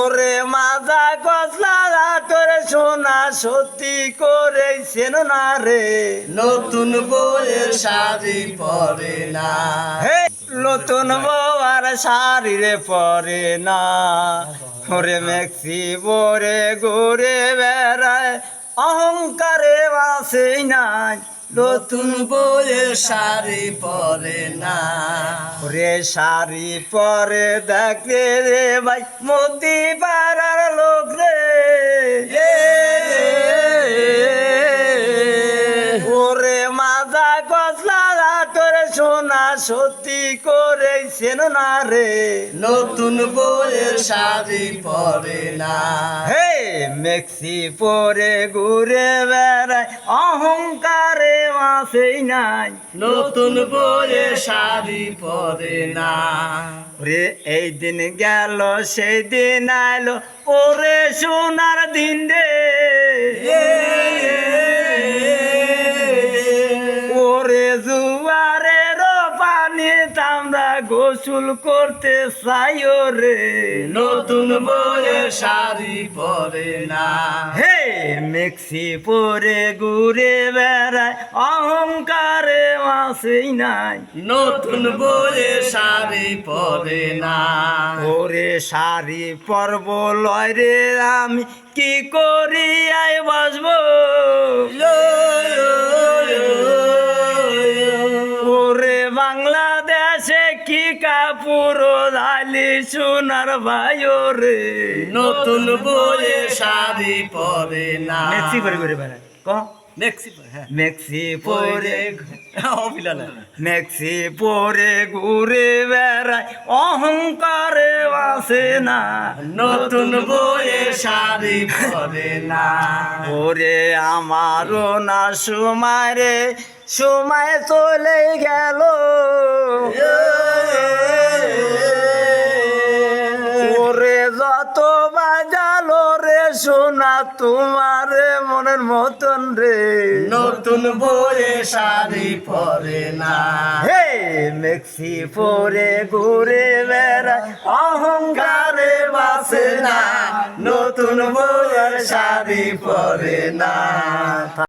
ওরে মাজা কসলা তোর সোনা সত্যি করেছেন না রে, নতুন বউয়ের শাড়ি পরে না। হে নতুন বউ আর শাড়ি রে পরে না। ওরে মেক্সি পরে ঘুরে বেড়ায় অহংকারে বাসে নাই, নতুন বউয়ের শাড়ি পরে না। ওরে শাড়ি পরে দেখে রে ভাই মোদি পাড়ার লোক রে, ওরে মাজা কসলা তোর সোনা সত্যি করেছেন না রে, নতুন বউয়ের শাড়ি পরে না। হে মেক্সি পরে ঘুরে বেড়ায় অহংকারে মাসেই নাই, নতুন বউয়ের শাড়ি পরে না। ওরে এই দিন গেল সেই দিন আইলো ওরে সোনার দিন রে, ওরে জুয়ারের পানি আমরা গোসল করতে চাই রে, নতুন বউয়ের শাড়ি পরে না। হে মেক্সি পরে ঘুরে বেড়ায় অহংকারে মাসেই নাই, নতুন বউয়ের শাড়ি পরে না। ওরে শাড়ি পরব লয় রে আমি কি করি আই বসবো, ওরে বাংলাদেশে কি কাপড় ডালি সোনার ভাই রে, নতুন বউয়ের শাড়ি পরে না। মেক্সি পরে ঘুরে বেড়ায় ক মেক্সি পরে, হ্যাঁ মেক্সি পরে অভিলানা। মেক্সি পরে ঘুরে বেড়ায় অহংকারে বাসে না, নতুন বউয়ের শাড়ি পরে না। ওরে আমারও না সময় রে সময় চলে গেল, ওরে যত বাজালো রে সোনা তোমার মনের মতন রে, নতুন বউয়ের শাড়ি পরে না। হে মেক্সি পরে ঘুরে বেড়ায় অহংকারে বাসে না, নতুন বউয়ের শাড়ি পরে না।